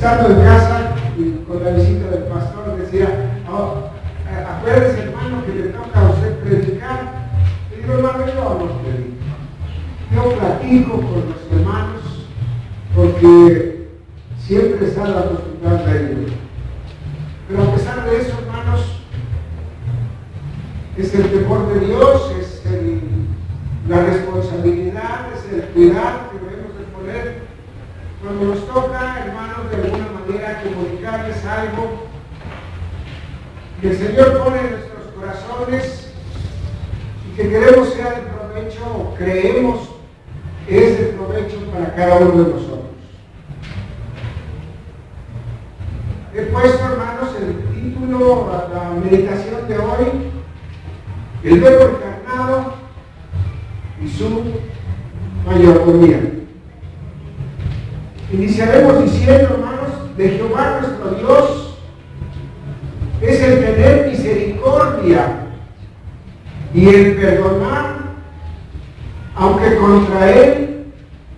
estando en casa y con la visita del pastor decía, oh, acuérdese hermano que le toca a usted predicar. Y digo, hermano, yo no predico. Yo platico con los hermanos porque siempre están acostumbrados a ello. Pero a pesar de eso, hermanos, es el temor de Dios, es la responsabilidad, es el cuidado que debemos de poner cuando nos toca, hermanos, de alguna manera comunicarles algo que el Señor pone en nuestros corazones y que queremos sea de provecho o creemos que es de provecho para cada uno de nosotros. He puesto, hermanos, el título a la meditación de hoy, el Verbo encarnado y su mayordomía. Iniciaremos diciendo, hermanos, de Jehová nuestro Dios es el tener misericordia y el perdonar, aunque contra él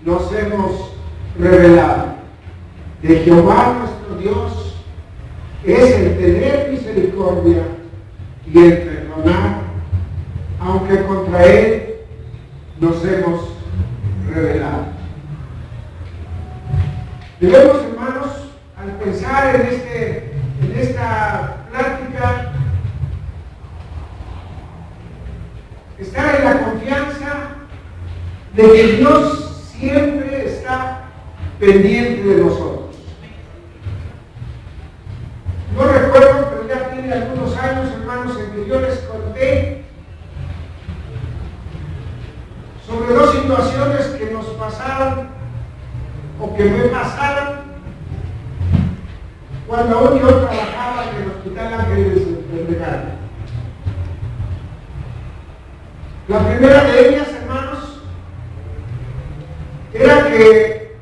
nos hemos rebelado. De Jehová nuestro Dios es el tener misericordia y el perdonar, aunque contra él nos hemos rebelado. Debemos, hermanos, al pensar en esta plática, estar en la confianza de que Dios siempre está pendiente de nosotros. No recuerdo, pero ya tiene algunos años, hermanos, en que yo les conté sobre dos situaciones que nos pasaron o que me pasaron cuando aún yo trabajaba en el Hospital Ángeles del Regalo. La primera de ellas, hermanos, era que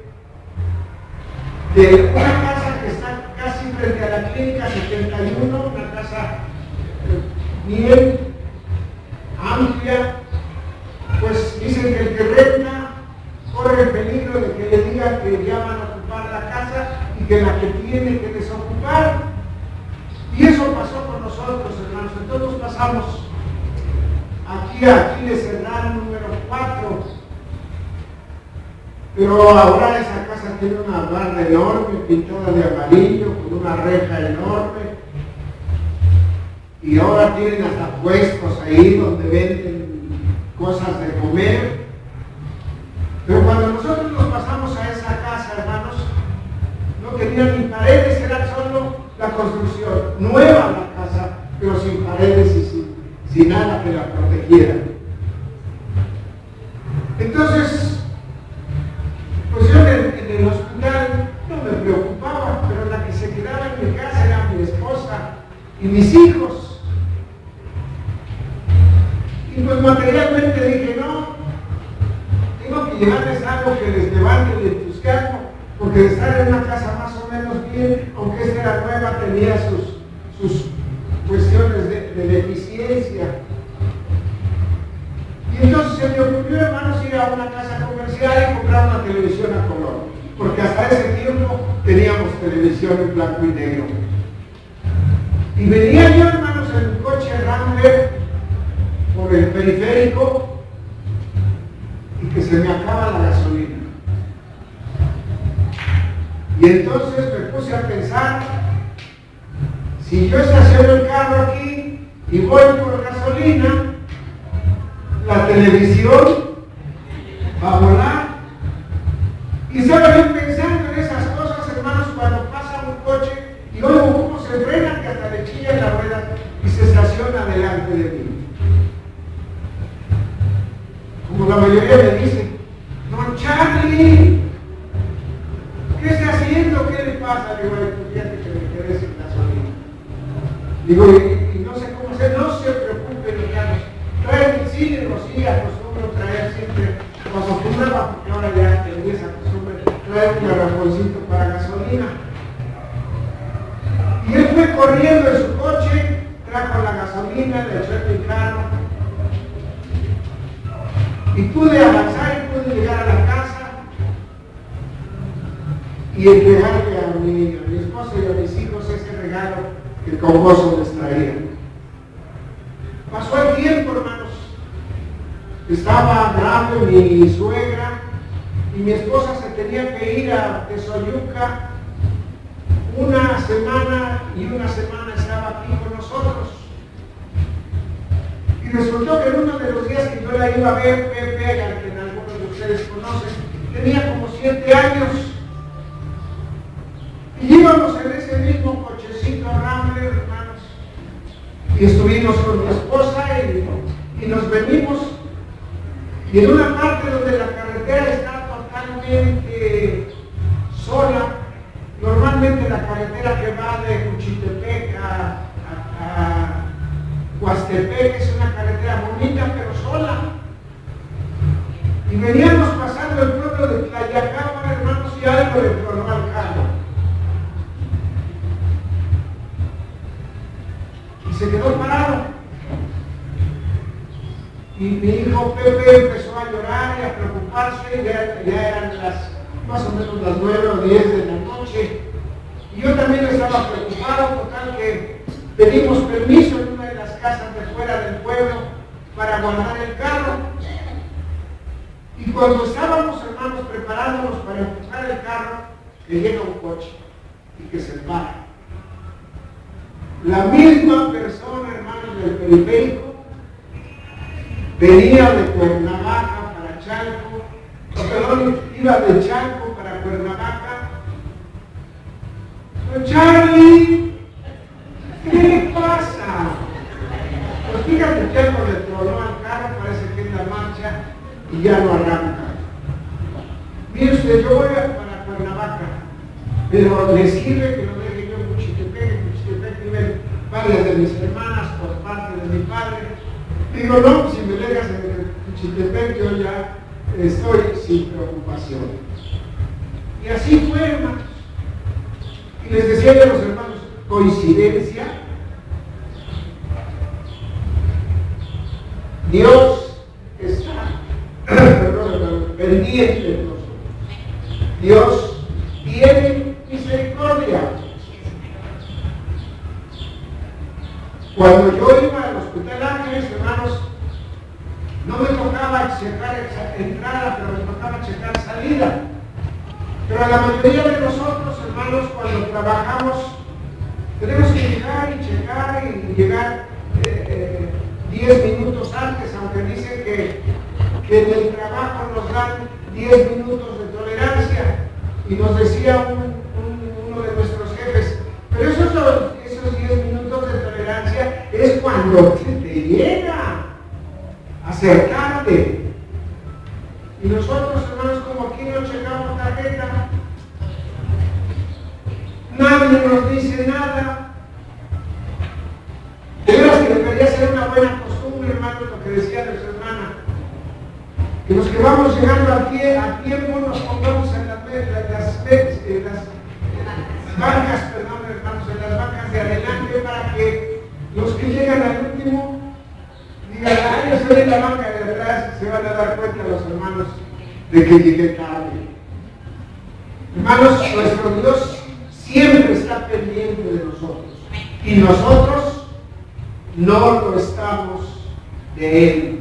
de una casa que está casi frente a la clínica 71, una casa bien amplia, pues dicen que el que renta corre el peligro de que le digan que ya van a ocupar la casa y que la que tiene que desocupar. Y eso pasó con nosotros, hermanos. Entonces nos pasamos aquí de Cerdán número 4. Pero ahora esa casa tiene una barda enorme, pintada de amarillo, con una reja enorme. Y ahora tienen hasta puestos ahí donde venden cosas de comer. Pero cuando nosotros nos pasamos a esa casa, hermanos, no tenían ni paredes, era solo la construcción. Nueva la casa, pero sin paredes y sin nada que la protegiera. Entonces, pues yo en el hospital no me preocupaba, pero la que se quedaba en mi casa era mi esposa y mis hijos. Y pues materialmente dije, no, tengo que llevarles algo que les levante el entusiasmo, porque de estar en una casa más o menos bien, aunque esta era nueva, tenía sus cuestiones de deficiencia. Y entonces se me ocurrió, hermanos, ir a una casa comercial y comprar una televisión a color, porque hasta ese tiempo teníamos televisión en blanco y negro. Y venía yo, hermanos, en un coche Rambler por el periférico y que se me acaba la gasolina. Y entonces me puse a pensar, si yo estaciono el carro aquí y voy por gasolina, la televisión va a volar. Y estaba yo pensando en esas cosas, hermanos, cuando pasa un coche y oigo cómo se frena, que hasta le chilla la rueda y se estaciona delante de mí. Como la mayoría me dice, don Charlie, ¿qué está haciendo? ¿Qué le pasa? Digo, fíjate que me quedé sin gasolina. Digo, y no sé cómo hacer, no se preocupe, hermanos. Trae, sí, acostumbro traer siempre, acostumbraba, porque ahora ya tengo esa costumbre, traer un garrafoncito para gasolina. Y él fue corriendo en su coche, trajo la gasolina, le echó en mi carro. Y pude avanzar y pude llegar a la casa. y entregarle a mi esposa y a mis hijos ese regalo que con gozo les traía. Pasó el tiempo, hermanos. Estaba grave mi suegra y mi esposa se tenía que ir a Tezoyuca una semana y una semana estaba aquí con nosotros. Y resultó que en uno de los días que yo la iba a ver, Pepe, al que algunos de ustedes conocen, tenía como 7 años. Y íbamos en ese mismo cochecito Rambler, hermanos. Y estuvimos con mi esposa y nos venimos. Y en una parte donde la carretera está totalmente sola, normalmente la carretera que va de Juchitepec a Huastepec es una carretera bonita pero sola. Y veníamos pasando el pueblo de Tlayacámara, hermanos, y algo le tronó al carro. Y se quedó parado. Y mi hijo Pepe empezó a llorar y a preocuparse, ya eran más o menos las 9 o 10 de la noche. Y yo también estaba preocupado, total que pedimos permiso en una de las casas de fuera del pueblo para guardar el carro. Y cuando estábamos, hermanos, preparándonos para empujar el carro, que llega un coche y que se para. La misma persona, hermanos, del periférico, venía de Cuernavaca para Chalco, perdón, iba de Chalco para Cuernavaca. Pero Charlie, ¿qué le pasa? Pues fíjate que algo le tronó al carro, parece que es la marcha y ya no arranca. Mire usted, yo voy para Cuernavaca, pero le sirve que lo deje yo en Juchitepec viven varias de mis hermanas por parte de mi padre. Digo, no, si me dejas en Juchitepec yo ya estoy sin preocupación. Y así fue, hermanos. Y les decía a los hermanos, ¿coincidencia? Dios está pendiente de nosotros. Dios tiene misericordia. Cuando yo iba al Hospital Ángeles, hermanos, no me tocaba checar entrada, pero me tocaba checar salida. Pero la mayoría de nosotros, hermanos, cuando trabajamos, tenemos que llegar y checar y llegar 10 minutos antes, aunque dicen que en el trabajo nos dan 10 minutos de tolerancia. Y nos decía uno de nuestros jefes, pero esos 10 minutos de tolerancia es cuando se te llega a acercarte. Y nosotros, hermanos, como aquí no checamos tarjeta, nadie nos dice nada. De veras que debería ser una buena costumbre, hermano, lo que decía nuestra hermana, que los que vamos llegando a tiempo nos pongamos en las bancas, perdón, hermanos, en las bancas de adelante, para que los que llegan al último digan, ah, yo soy en la banca de atrás, se van a dar cuenta los hermanos de que llegué tarde. Hermanos, nuestro Dios siempre está pendiente de nosotros y nosotros no lo estamos de Él.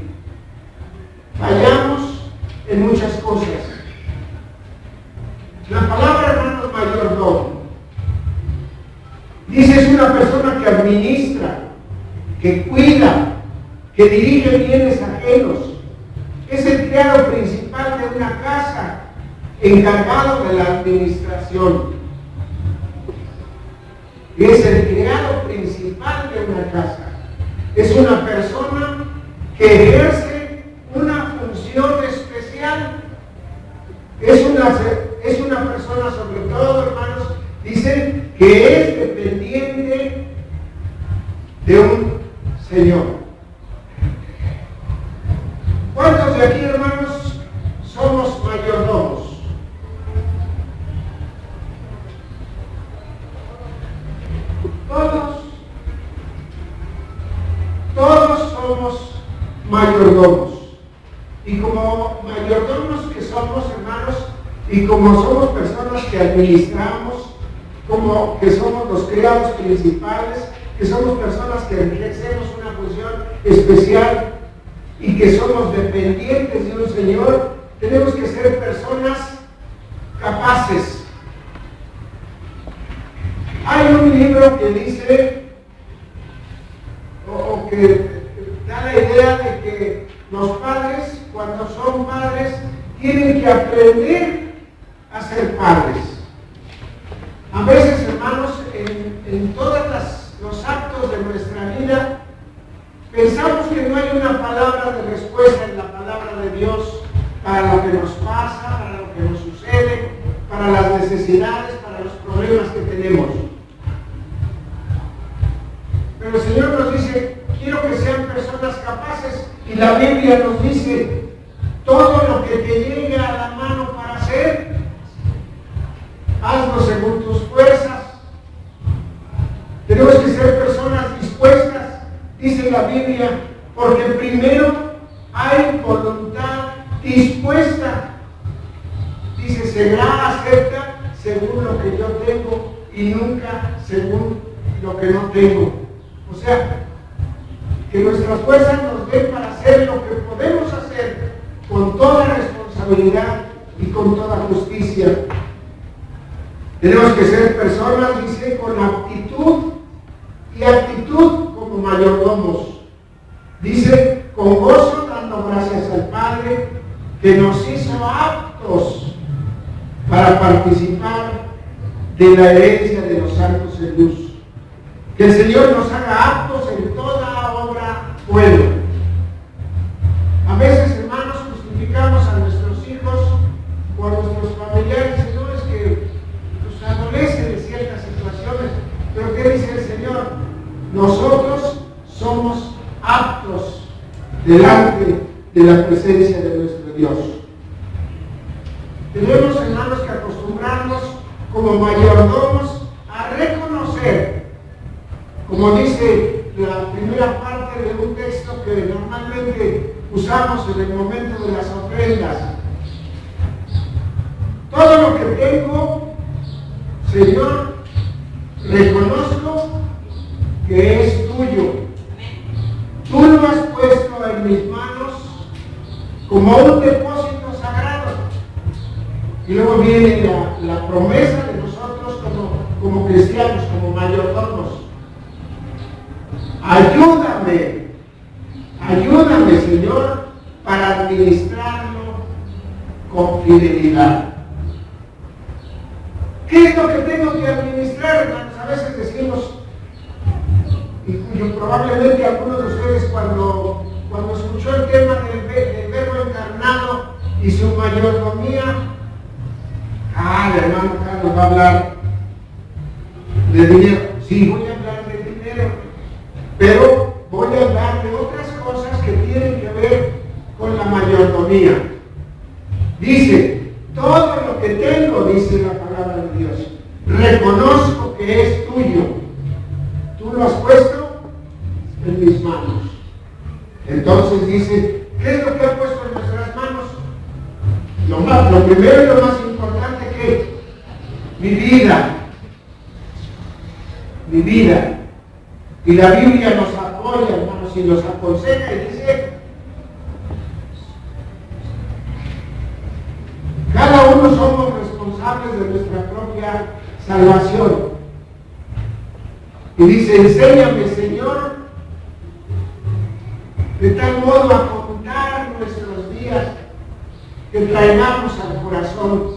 Fallamos en muchas cosas. La palabra, hermanos, mayordomo, dice es una persona que administra, que cuida, que dirige bienes ajenos. Es el criado principal de una casa, encargado de la administración. Es el criado principal de una casa. Es una persona que ejerce una función especial. Es una persona, sobre todo, hermanos, dicen que es dependiente de un Señor. ¿Cuántos de aquí, hermanos, somos mayordomos? Todos somos mayordomos. Y como mayordomos que somos, hermanos, y como somos personas que administramos, como que somos los criados principales, que somos personas que ejercemos una función especial y que somos dependientes de un Señor. Tenemos que ser personas capaces. Hay un libro que dice, o que da la idea de que los padres, cuando son padres, tienen que aprender a ser padres. A veces, hermanos, en todos los actos de nuestra vida, pensamos que no hay una palabra de respuesta en la palabra de Dios para lo que nos pasa, para lo que nos sucede, para las necesidades, para los problemas que tenemos. Pero el Señor nos dice, quiero que sean personas capaces, y la Biblia nos dice, todo lo que te llegue a la mano para hacer, hazlo según tus fuerzas. Tenemos que ser personas dispuestas, dice la Biblia, porque primero hay voluntad dispuesta. Dice, será acepta según lo que yo tengo y nunca según lo que no tengo. O sea, que nuestras fuerzas nos den para hacer lo que podemos hacer con toda responsabilidad y con toda justicia. Tenemos que ser personas, dice, con aptitud y actitud como mayordomos. Dice, con gozo dando gracias al Padre que nos hizo aptos para participar de la herencia de los santos en luz. Que el Señor nos haga aptos en toda obra buena. A veces, hermanos, justificamos a nuestros hijos o a nuestros familiares, no es que nos adolecen de ciertas situaciones, pero ¿qué dice el Señor? Nosotros somos aptos delante de la presencia de nuestro Dios. Tenemos, hermanos, que acostumbrarnos como mayordomos a reconocer, como dice la primera parte de un texto que normalmente usamos en el momento de las ofrendas. Todo lo que tengo, Señor, reconozco que es tuyo. Tú lo has puesto en mis manos como un depósito sagrado. Y luego viene la promesa de nosotros como cristianos, como mayordomos. Ayúdame, Señor, para administrarlo con fidelidad. ¿Qué es lo que tengo que administrar, hermanos? A veces decimos, y probablemente algunos de ustedes cuando escuchó el tema del Verbo encarnado y su mayordomía, el hermano Carlos va a hablar de dinero. Sí, voy a hablar de dinero, pero voy a hablar de otras cosas que tienen que ver con la mayordomía. Dice, todo lo que tengo, dice la palabra de Dios, reconozco que es tuyo. Tú lo has puesto en mis manos. Entonces dice, ¿qué es lo que ha puesto en nuestras manos? Lo primero y lo más importante que mi vida. Y la Biblia nos apoya, hermanos, y nos aconseja y dice, cada uno somos responsables de nuestra propia salvación. Y dice, enséñame, Señor, de tal modo a contar nuestros días que traigamos al corazón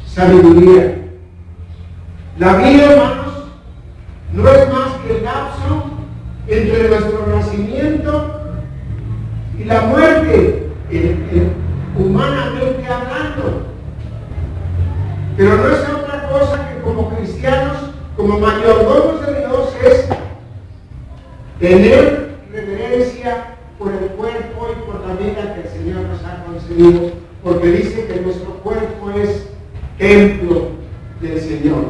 sabiduría. La vida, hermanos, no es más que el lapso entre nuestro nacimiento y la muerte, humanamente hablando. Pero no es otra cosa que como cristianos, como mayordomos de Dios, es tener reverencia por el cuerpo y por la vida que el Señor nos ha concedido, porque dice que nuestro cuerpo es templo del Señor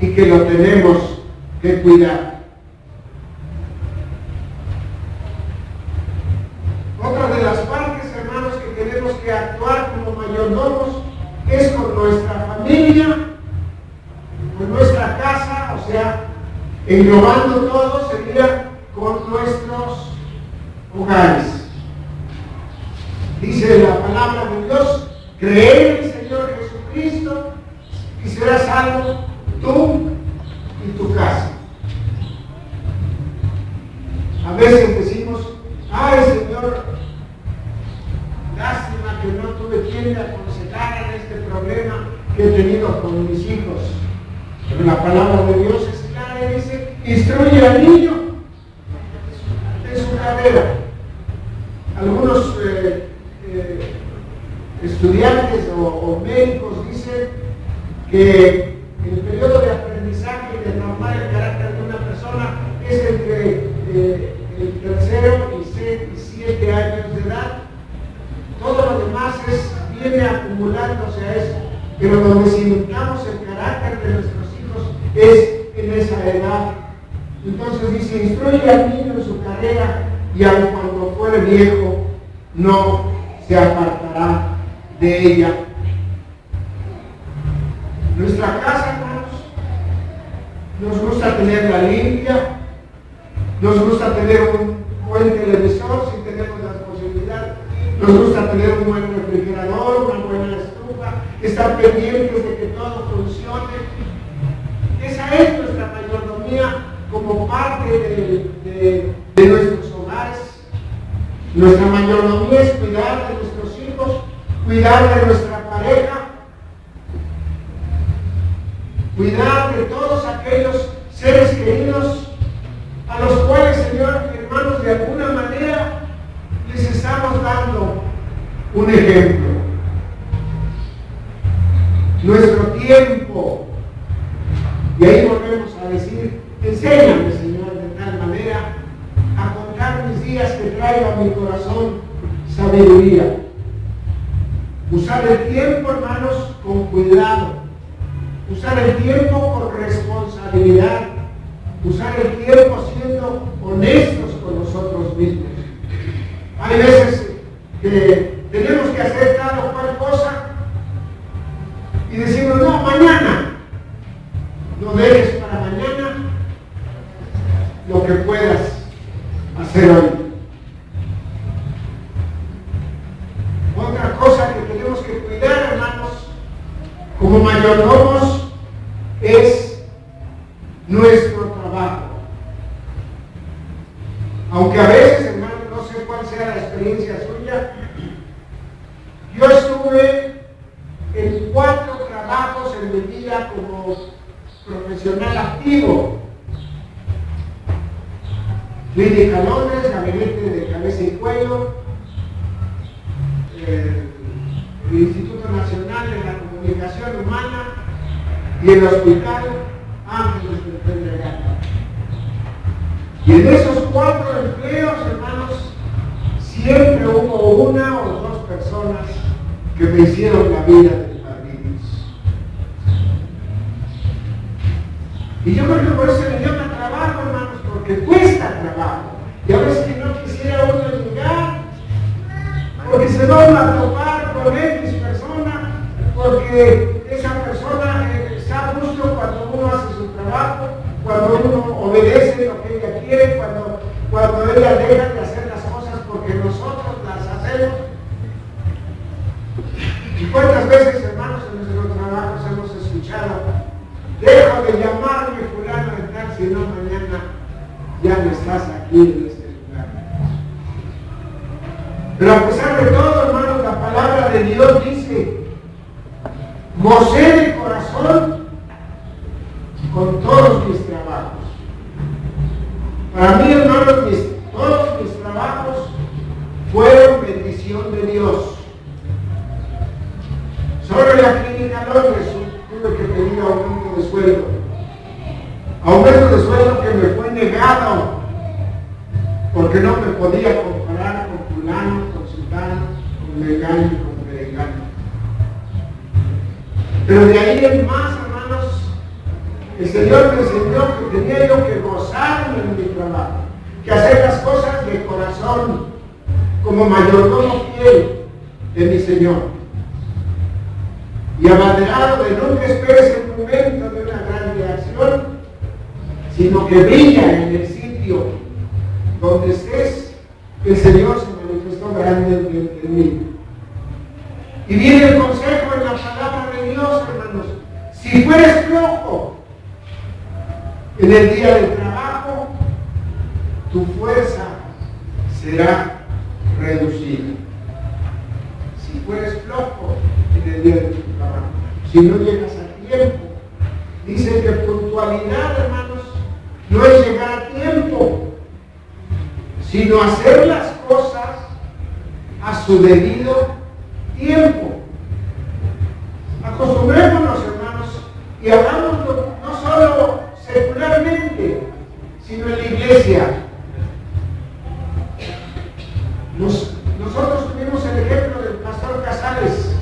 y que lo tenemos que cuidar. Otra de las partes, hermanos, que tenemos que actuar como mayordomos es con nuestra familia o sea, englobando todo sería con nuestros hogares. Dice la palabra de Dios, creer en el Señor Jesucristo y serás salvo tú y tu casa. A veces decimos, ay Señor, lástima que no tuve quien me aconsejara en este problema que he tenido con mis hijos. Pero la palabra de Dios es clara y dice, instruye al niño en su carrera. Algunos estudiantes o médicos dicen que el periodo de aprendizaje y de formar el carácter de una persona es entre el 3º y 7 años de edad. Todo lo demás viene acumulándose a eso, pero donde cimentamos el carácter de nuestros hijos es en esa edad. Entonces dice, instruye al niño en su carrera y aun cuando fuere viejo no se apartará de ella. Nuestra casa, hermanos, nos gusta tenerla limpia, nos gusta tener un buen televisor si tenemos la posibilidad, nos gusta tener un buen refrigerador, una buena estufa, estar pendientes de que todo funcione. Esa es nuestra mayordomía como parte de nuestros hogares. Nuestra mayordomía es cuidar de nuestros hijos, cuidar de nuestra pareja, cuidar de todos aquellos seres queridos a los cuales, Señor, hermanos, de alguna manera les estamos dando un ejemplo. Nuestro tiempo, y ahí volvemos a decir, enséñame, Señor, de tal manera a contar mis días que traiga a mi corazón sabiduría. Usar el tiempo, hermanos, con cuidado. Usar el tiempo con responsabilidad. Usar el tiempo siendo honestos con nosotros mismos. Hay veces que tenemos que hacer tal o cual cosa y decimos, no, mañana. No dejes para mañana lo que puedas hacer hoy. Otra cosa que tenemos que cuidar, hermanos, como mayordomos, es nuestro trabajo. Aunque a veces, hermanos, no sé cuál sea la experiencia suya, yo estuve en 4 trabajos en mi vida como profesional activo. Clínica Londres, gabinete de cabeza y cuello, el Instituto Nacional de la Comunicación Humana y el Hospital Ángeles del Pedregal. Y en esos 4 empleos, hermanos, siempre hubo 1 o 2 personas que me hicieron la vida de padrinos. Y yo creo que por eso me dio trabajo, hermanos, porque cuesta trabajo. Y a veces que no quisiera uno llegar, porque se van a topar con X persona, porque esa persona está justo cuando uno hace su trabajo, cuando uno obedece lo que ella quiere, cuando ella deja de hacer las cosas porque nosotros las hacemos. ¿Y cuántas veces, hermanos, en nuestros trabajos hemos escuchado, deja de llamarme fulano de tal, si no mañana ya no estás aquí en este lugar? Pero a pesar de todo, hermanos, la palabra de Dios dice, gocé de corazón con todos mis trabajos. Para mí, hermanos, todos mis trabajos fueron bendición de Dios. Solo en la clínica Londres tuve que pedir aumento de sueldo. Aumento de sueldo que me fue negado porque no me podía comparar con fulano, con sultano, con mengano y con perengano. Pero de ahí en más, hermanos, el Señor me enseñó que tenía yo que gozarme en mi trabajo, que hacer las cosas de corazón, como mayordomo fiel de mi Señor. Y abanderado de nunca esperes el momento de una gran reacción, sino que brilla en el sitio donde estés. El Señor se manifestó grande en mí. Y viene el consejo en la palabra de Dios, hermanos. Si fueres flojo en el día del trabajo, tu fuerza será reducida. Si fueres flojo en el día del trabajo, si no llegas a tiempo, dice que puntualidad, hermanos, no es llegar a tiempo, sino hacer las cosas a su debido tiempo. Acostumbrémonos, hermanos, y hagámoslo no solo secularmente, sino en la iglesia. Nosotros tuvimos el ejemplo del pastor Casales.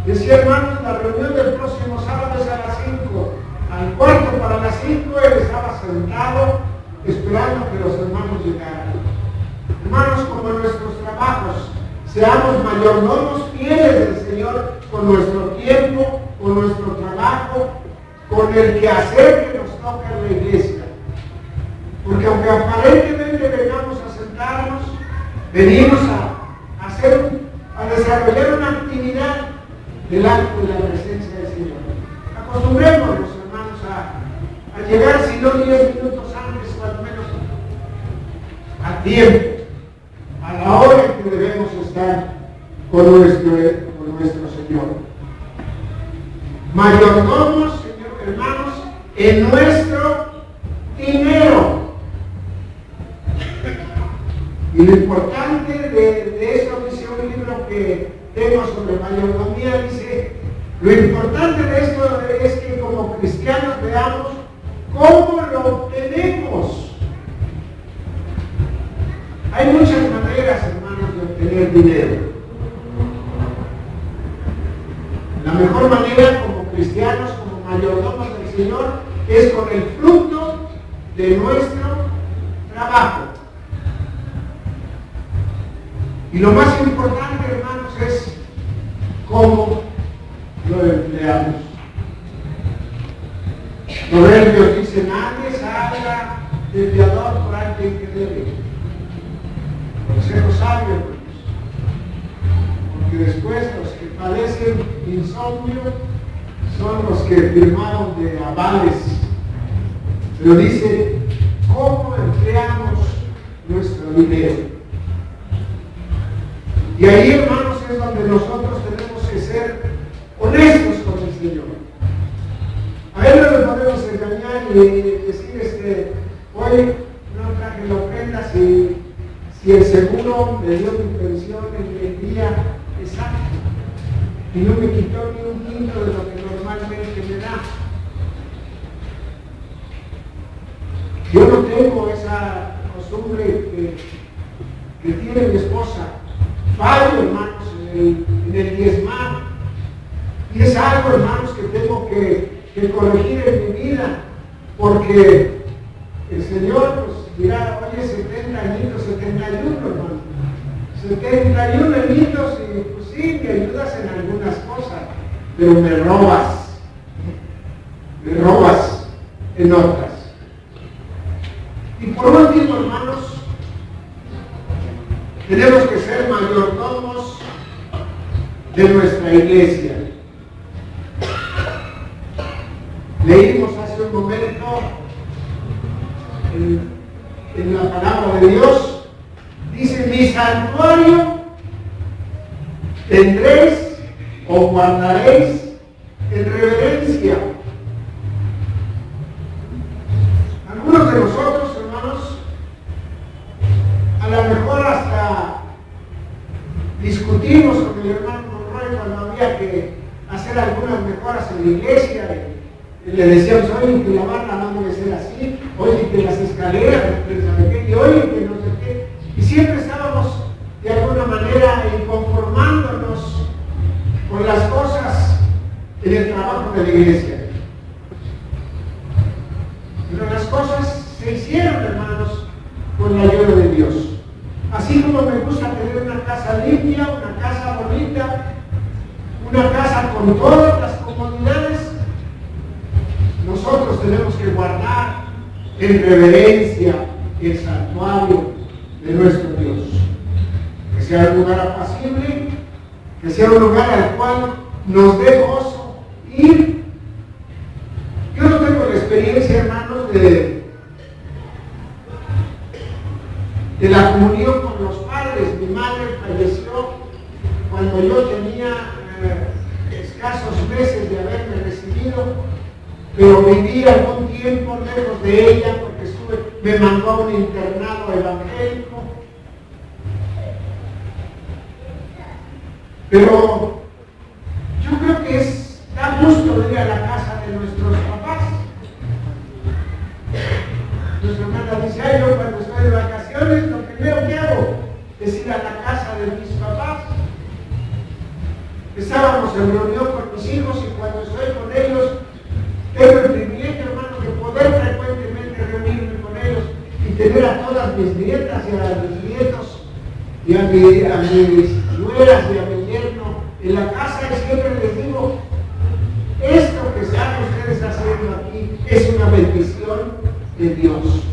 Decía, hermanos, la reunión del próximo sábado es a las 5. Al cuarto para las 5 él estaba sentado esperando que los hermanos llegaran. Hermanos, como en nuestros trabajos, seamos mayordomos fieles del Señor con nuestro tiempo, con nuestro trabajo, con el quehacer que nos toca en la iglesia. Porque aunque aparentemente vengamos a sentarnos, venimos a desarrollar una actividad delante de la presencia del Señor. Acostumbrémonos, hermanos, a llegar, si no 10 minutos antes, o al menos a tiempo, a la hora en que debemos estar con nuestro Señor. Mayordomos, Señor, hermanos, en nuestro dinero. Y lo importante de esto, dice un libro que tengo sobre mayordomía, dice, lo importante de esto es que como cristianos veamos cómo lo obtenemos. Hay muchas maneras, hermanos, de obtener dinero. La mejor manera como cristianos, como mayordomos del Señor, es con el fruto de nuestro trabajo. Y lo más importante, hermanos, es cómo lo empleamos. Proverbios dice, nadie salga desviador por alguien que debe. Consejo sabio, hermanos. Porque después los que padecen insomnio son los que firmaron de avales. Pero dice, ¿cómo empleamos nuestro dinero? Y ahí, hermanos, es donde nosotros tenemos que ser honestos con el Señor. A Él no le podemos engañar y decir, hoy no traje la ofrenda si el seguro me dio mi pensión en el día exacto y no me quitó ni un quinto de lo que normalmente me da. Yo no tengo esa costumbre que tiene mi esposa. Fallo, hermanos, en el diezmar. Y es algo, hermanos, que tengo que corregir en mi vida, porque el Señor pues dirá, oye, 70 añitos, 71, hermano. 71 añitos y pues sí, me ayudas en algunas cosas, pero me robas en otras. Y por último, hermanos, tenemos que ser mayordomos de nuestra iglesia. Leímos hace un momento en la palabra de Dios, dice, mi santuario tendréis o guardaréis en reverencia. Algunos de nosotros, hermanos, a lo mejor hasta discutimos con el hermano Monroy cuando había que hacer algunas mejoras en la iglesia. Y le decíamos, oye, que la barra no debe ser así, oye, que las escaleras, y oye, que no sé qué. Y siempre estábamos de alguna manera inconformándonos con las cosas en el trabajo de la iglesia. Pero las cosas se hicieron, hermanos, con la ayuda de Dios. Así como me gusta tener una casa limpia, una casa bonita, una casa con todas las comodidades, nosotros tenemos que guardar en reverencia el santuario de nuestro Dios. Que sea un lugar apacible, que sea un lugar al cual nos dé gozo ir. Yo no tengo la experiencia, hermanos, de la comunión con los padres. Mi madre falleció cuando yo tenía escasos meses de haberme recibido, pero viví algún tiempo lejos de ella porque me mandó a un internado evangélico. Pero yo creo que da gusto ir a la casa de nuestros papás. Nuestra hermana dice, ay, yo cuando estoy de vacaciones, lo primero que hago es ir a la casa de mis papás. Estábamos en reunión con mis hijos y cuando estoy con ellos, tengo el privilegio, hermano, de poder frecuentemente reunirme con ellos y tener a todas mis nietas y a mis nietos y a mis nueras y a mi yerno en la casa, y siempre les digo, esto que están ustedes haciendo aquí es una bendición de Dios.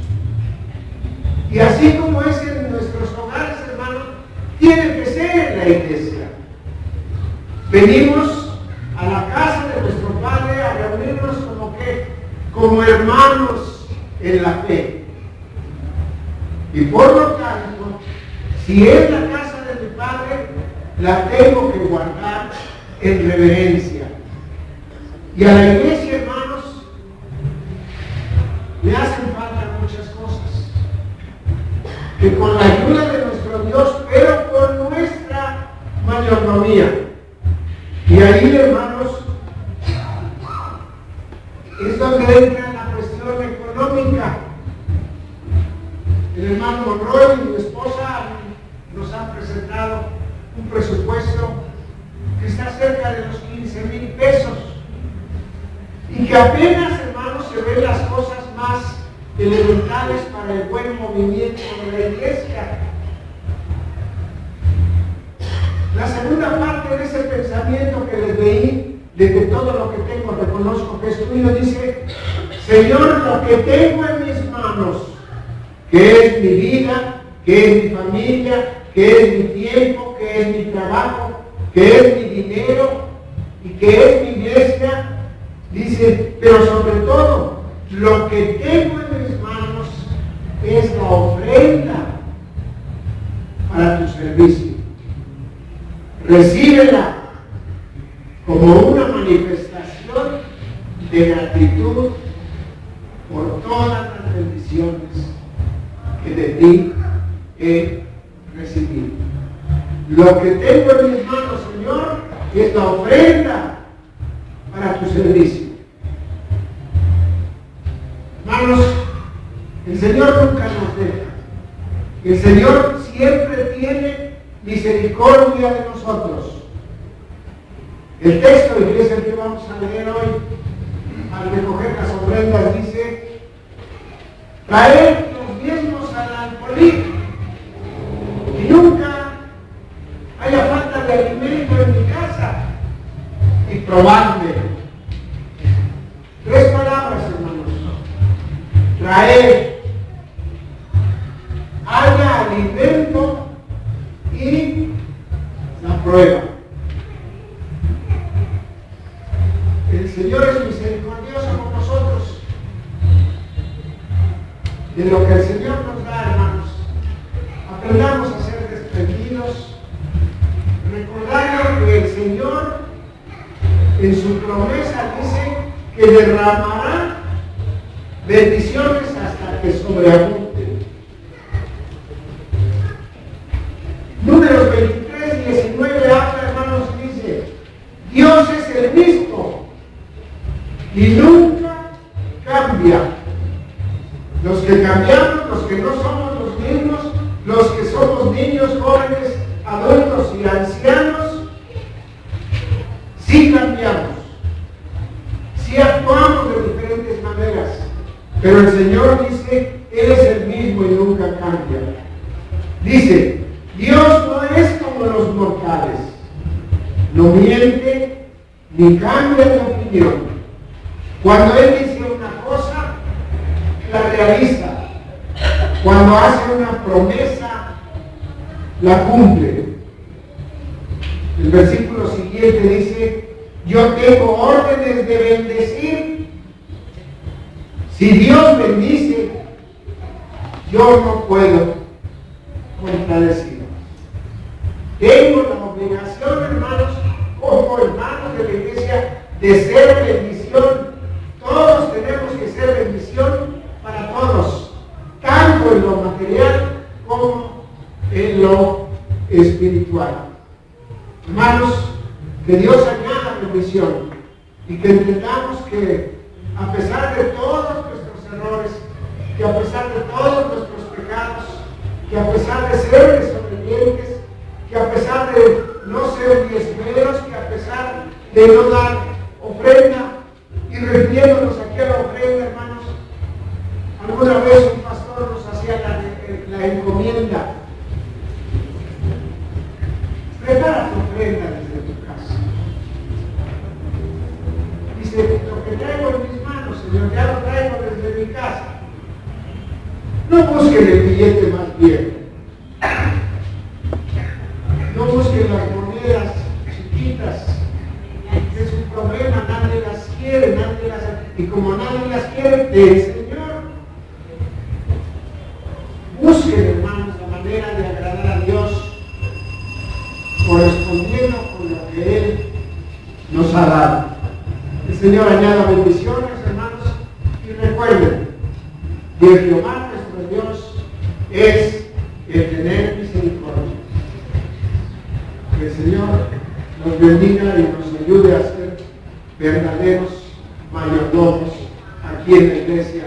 Y así como es en nuestros hogares, hermanos, tiene que ser en la iglesia. Venimos a la casa de nuestro Padre a reunirnos como hermanos en la fe. Y por lo tanto, si es la casa de mi Padre, la tengo que guardar en reverencia. Y a la iglesia, hermanos, le hacen falta muchas cosas. Que con la ayuda de nuestro Dios, pero con nuestra mayordomía. Y ahí, hermanos, es donde entra la cuestión económica. El hermano Monroy y mi esposa nos han presentado un presupuesto que está cerca de los 15,000 pesos. Y que apenas, hermanos, se ven las cosas más elementales para el buen movimiento de la iglesia. La segunda parte de ese pensamiento que les leí, de que todo lo que tengo reconozco que es tuyo, dice, Señor, lo que tengo en mis manos, que es mi vida, que es mi familia, que es mi tiempo, que es mi trabajo, que es mi dinero y que es mi iglesia, dice, pero sobre todo, lo que tengo en mis manos es la ofrenda para tu servicio. Recíbela como una manifestación de gratitud por todas las bendiciones que de ti he recibido. Lo que tengo en mis manos, Señor, es la ofrenda para tu servicio. Hermanos, el Señor nunca nos deja. El Señor siempre tiene misericordia de nosotros. El texto, iglesia, que vamos a leer hoy, al recoger las ofrendas, dice, traed los diezmos al alfolí y nunca haya falta de alimento en mi casa, y probadme. 3 palabras, hermanos. Traed, haya alimento y la prueba. El Señor es misericordioso con nosotros. De lo que el Señor nos da, hermanos, aprendamos a ser desprendidos, recordando que el Señor en su promesa dice que derramará bendiciones hasta que sobreabunde. Números 23, 19 habla, hermanos, dice, Dios es el mismo y nunca cambia. Los que cambiamos, los que no somos los mismos, los que somos niños, jóvenes, adultos y ancianos, sí cambiamos, sí actuamos de diferentes maneras, pero el Señor dice, Él es el mismo y nunca cambia. Dice, Dios no es como los mortales, no miente ni cambia de opinión. Cuando Él dice una cosa, la realiza. Cuando hace una promesa, la cumple. El versículo siguiente dice, yo tengo órdenes de bendecir. Si Dios bendice, yo no puedo contradecirlo. Tengo la obligación, hermanos, como hermanos de la iglesia, de ser bendición. Todos tenemos que ser bendición para todos, tanto en lo material como en lo espiritual. Hermanos, que Dios añada bendición y que entendamos que a pesar de todos nuestros errores, que a pesar de todos nuestros pecados, que a pesar de ser desobedientes, que a pesar de no ser diezmeros, que a pesar de no dar ofrenda, y refiriéndonos aquí a la ofrenda, hermanos, alguna vez un pastor nos hacía la encomienda: prepara tu ofrenda desde tu casa. Dice, lo que traigo en mis manos, Señor, ya lo traigo desde mi casa. No busquen el billete más viejo. No busquen las monedas chiquitas. Es un problema, nadie las quiere, y como nadie las quiere, del Señor. Busquen, hermanos, la manera de agradar a Dios, correspondiendo con lo que Él nos ha dado. El Señor añada bendiciones, hermanos, y recuerden, de Jehová nuestro Dios es el tener misericordia. Que el Señor nos bendiga y nos ayude a ser verdaderos mayordomos aquí en la iglesia